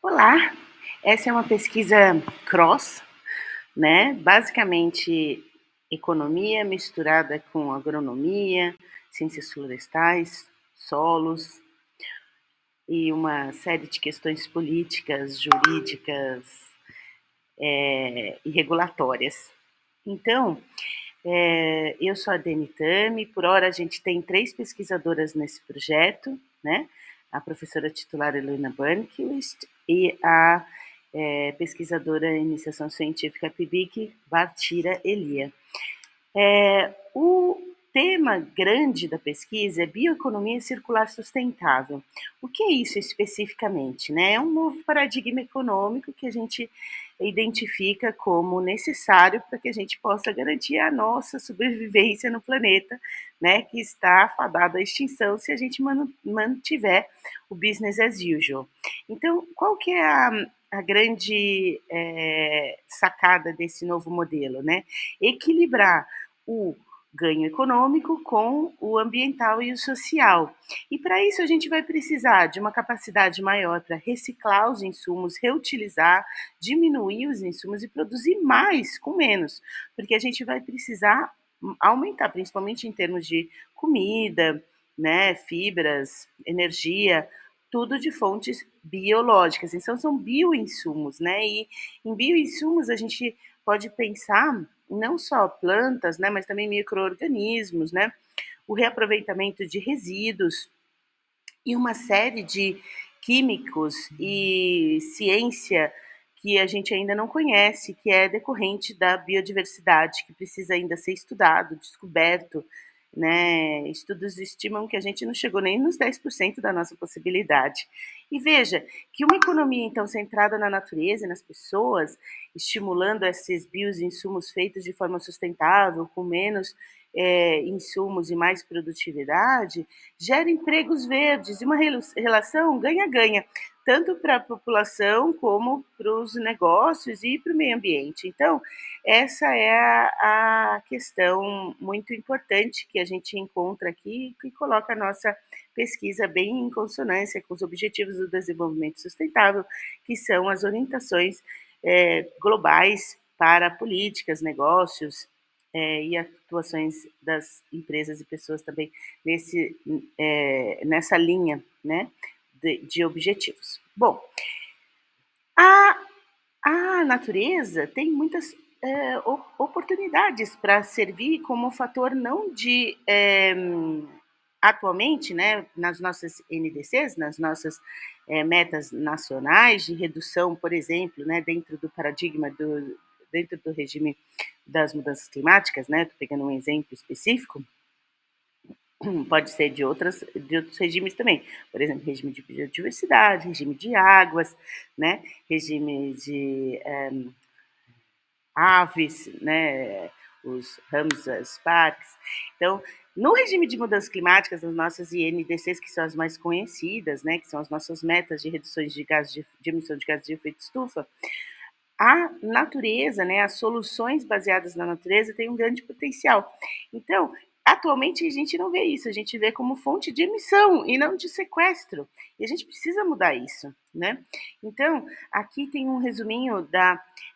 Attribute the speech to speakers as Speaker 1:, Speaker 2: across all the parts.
Speaker 1: Olá, essa é uma pesquisa cross, né? Basicamente, economia misturada com agronomia, ciências florestais, solos e uma série de questões políticas, jurídicas, e regulatórias. Então, eu sou a Deni Tami, por hora a gente tem 3 pesquisadoras nesse projeto, né? A professora titular Helena Burnquist e a pesquisadora em iniciação científica PIBIC, Bartira Elia. O tema grande da pesquisa é bioeconomia circular sustentável. O que é isso especificamente? Né? É um novo paradigma econômico que a gente identifica como necessário para que a gente possa garantir a nossa sobrevivência no planeta, né, que está fadado à extinção se a gente mantiver o business as usual. Então, qual que é a grande sacada desse novo modelo? Né? Equilibrar o ganho econômico com o ambiental e o social. E para isso a gente vai precisar de uma capacidade maior para reciclar os insumos, reutilizar, diminuir os insumos e produzir mais com menos, porque a gente vai precisar aumentar, principalmente em termos de comida, né, fibras, energia, tudo de fontes biológicas. Então são bioinsumos, né? E em bioinsumos a gente pode pensar não só plantas, né, mas também micro-organismos, né, o reaproveitamento de resíduos e uma série de químicos e ciência que a gente ainda não conhece, que é decorrente da biodiversidade, que precisa ainda ser estudado, descoberto, né? Estudos estimam que a gente não chegou nem nos 10% da nossa possibilidade. E veja que uma economia, então, centrada na natureza e nas pessoas, estimulando esses bioinsumos feitos de forma sustentável, com menos insumos e mais produtividade, gera empregos verdes e uma relação ganha-ganha, tanto para a população como para os negócios e para o meio ambiente. Então, essa é a questão muito importante que a gente encontra aqui, que coloca a nossa pesquisa bem em consonância com os Objetivos do Desenvolvimento Sustentável, que são as orientações globais para políticas, negócios e atuações das empresas e pessoas também nessa linha, né, de objetivos. Bom, a, a natureza tem muitas oportunidades para servir como fator não de atualmente, né, nas nossas NDCs, nas nossas metas nacionais de redução, por exemplo, né, dentro do paradigma dentro do regime das mudanças climáticas, né, estou pegando um exemplo específico, pode ser de outros regimes também, por exemplo, regime de biodiversidade, regime de águas, né, regime de aves, né, os Ramsar Sparks. Então, no regime de mudanças climáticas, as nossas INDCs, que são as mais conhecidas, né, que são as nossas metas de reduções de emissão de gases de efeito estufa, a natureza, né, as soluções baseadas na natureza têm um grande potencial. Então, atualmente a gente não vê isso, a gente vê como fonte de emissão e não de sequestro. E a gente precisa mudar isso, né? Então, aqui tem um resuminho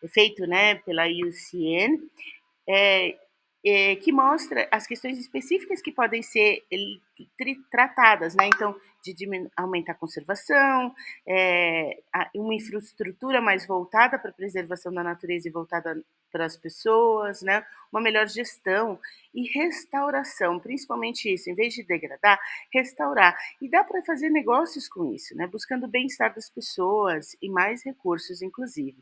Speaker 1: feito, né, pela IUCN, é, que mostra as questões específicas que podem ser tratadas, né? Então, de aumentar a conservação, uma infraestrutura mais voltada para a preservação da natureza e voltada para as pessoas, né? Uma melhor gestão e restauração, principalmente isso, em vez de degradar, restaurar. E dá para fazer negócios com isso, né? Buscando o bem-estar das pessoas e mais recursos, inclusive.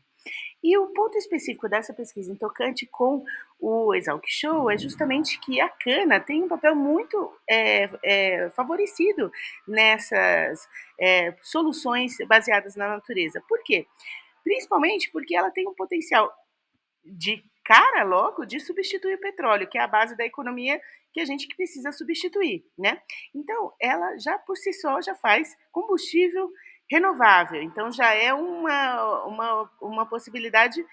Speaker 1: E o ponto específico dessa pesquisa em tocante com o Exalc Show é justamente que a cana tem um papel muito favorecido nessas soluções baseadas na natureza. Por quê? Principalmente porque ela tem um potencial de cara logo de substituir o petróleo, que é a base da economia que a gente precisa substituir, né? Então, ela já por si só já faz combustível renovável, então já é uma possibilidade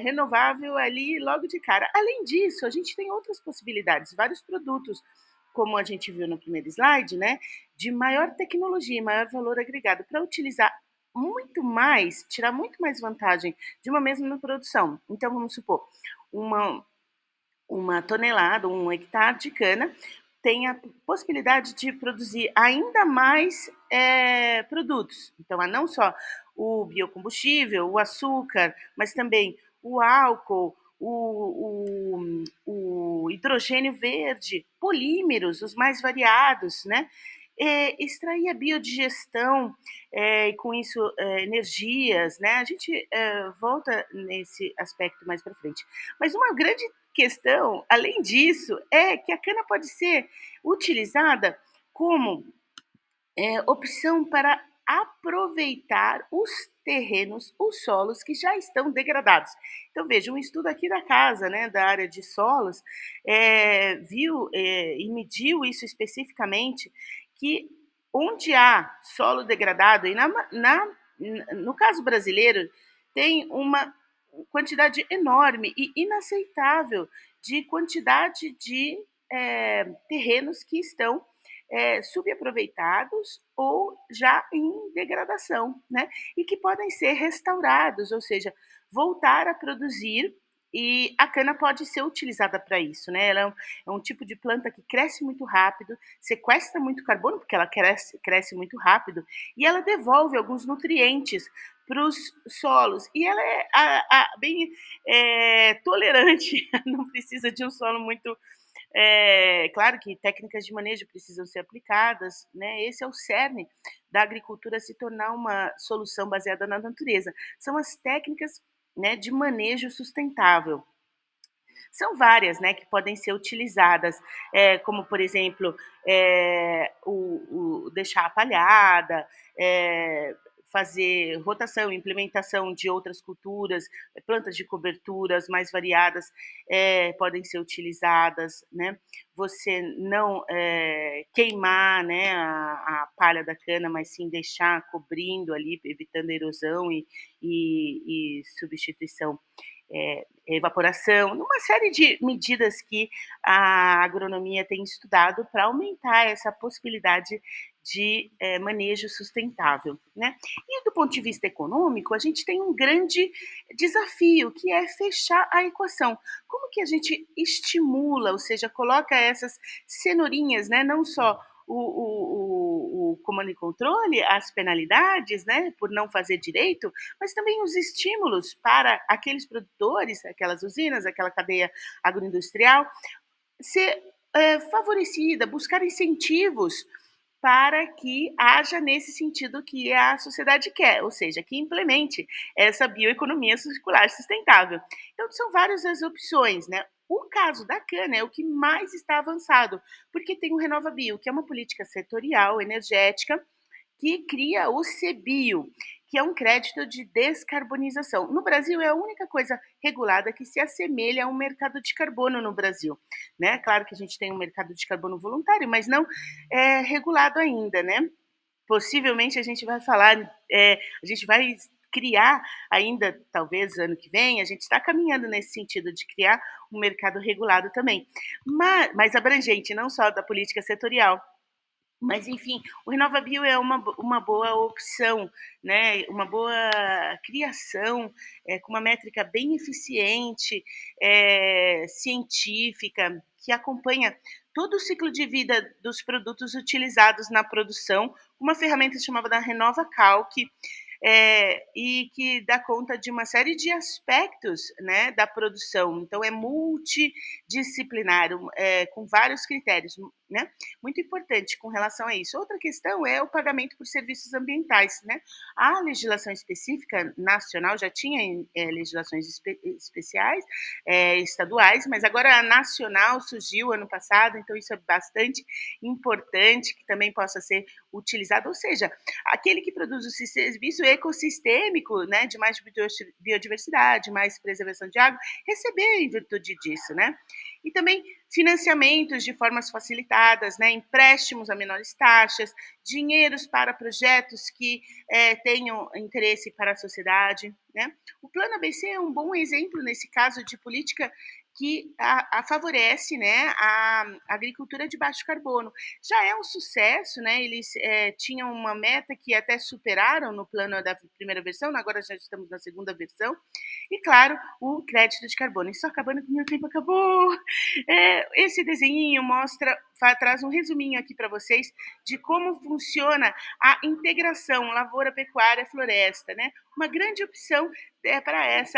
Speaker 1: renovável ali logo de cara. Além disso, a gente tem outras possibilidades, vários produtos, como a gente viu no primeiro slide, né, de maior tecnologia, maior valor agregado para utilizar muito mais, tirar muito mais vantagem de uma mesma produção. Então, vamos supor, uma, uma tonelada, um hectare de cana tem a possibilidade de produzir ainda mais produtos. Então, não só o biocombustível, o açúcar, mas também o álcool, o hidrogênio verde, polímeros, os mais variados, né? Extrair a biodigestão e com isso energias, né? A gente volta nesse aspecto mais para frente. Mas uma grande questão, além disso, é que a cana pode ser utilizada como opção para aproveitar os terrenos, os solos que já estão degradados. Então, veja, um estudo aqui da casa, né, da área de solos, viu e mediu isso especificamente, que onde há solo degradado, e no caso brasileiro, tem uma quantidade enorme e inaceitável de quantidade de terrenos que estão subaproveitados ou já em degradação, né? E que podem ser restaurados, ou seja, voltar a produzir. E a cana pode ser utilizada para isso, né? Ela é um tipo de planta que cresce muito rápido, sequestra muito carbono, porque ela cresce muito rápido, e ela devolve alguns nutrientes para os solos. E ela é bem tolerante, não precisa de um solo muito claro que técnicas de manejo precisam ser aplicadas, né? Esse é o cerne da agricultura se tornar uma solução baseada na natureza. São as técnicas, né, de manejo sustentável. São várias, né, que podem ser utilizadas, como por exemplo, o deixar a palhada, fazer rotação, implementação de outras culturas, plantas de coberturas mais variadas podem ser utilizadas, né? Você não queimar, né, a palha da cana, mas sim deixar cobrindo ali, evitando erosão e substituição evaporação, uma série de medidas que a agronomia tem estudado para aumentar essa possibilidade de manejo sustentável, né? E do ponto de vista econômico, a gente tem um grande desafio, que é fechar a equação. Como que a gente estimula, ou seja, coloca essas cenourinhas, né? Não só o comando e controle, as penalidades, né, por não fazer direito, mas também os estímulos para aqueles produtores, aquelas usinas, aquela cadeia agroindustrial, ser favorecida, buscar incentivos para que haja nesse sentido que a sociedade quer, ou seja, que implemente essa bioeconomia circular sustentável. Então, são várias as opções, né? O caso da cana é o que mais está avançado, porque tem o RenovaBio, que é uma política setorial, energética, que cria o CBio, que é um crédito de descarbonização. No Brasil, é a única coisa regulada que se assemelha a um mercado de carbono no Brasil, né? Claro que a gente tem um mercado de carbono voluntário, mas não é regulado ainda, né? Possivelmente a gente vai falar, a gente vai criar ainda, talvez ano que vem, a gente está caminhando nesse sentido de criar um mercado regulado também, mas abrangente, não só da política setorial. Mas, enfim, o RenovaBio é uma boa opção, né? Uma boa criação, com uma métrica bem eficiente, científica, que acompanha todo o ciclo de vida dos produtos utilizados na produção, uma ferramenta chamada da RenovaCalc, e que dá conta de uma série de aspectos, né, da produção. Então, é multidisciplinar, com vários critérios, né? Muito importante com relação a isso. Outra questão é o pagamento por serviços ambientais, né? A legislação específica nacional já tinha legislações especiais, estaduais, mas agora a nacional surgiu ano passado, então isso é bastante importante que também possa ser utilizado, ou seja, aquele que produz o serviço ecossistêmico, né, de mais biodiversidade, mais preservação de água, receber em virtude disso, né? E também financiamentos de formas facilitadas, né, empréstimos a menores taxas, dinheiros para projetos que tenham interesse para a sociedade, né? O Plano ABC é um bom exemplo nesse caso de política que a favorece, né, a agricultura de baixo carbono. Já é um sucesso, né, eles, tinham uma meta que até superaram no plano da primeira versão, agora já estamos na segunda versão, e claro, o crédito de carbono. E só acabando que meu tempo acabou. Esse desenhinho mostra traz um resuminho aqui para vocês de como funciona a integração lavoura, pecuária, floresta, né. Uma grande opção, para essa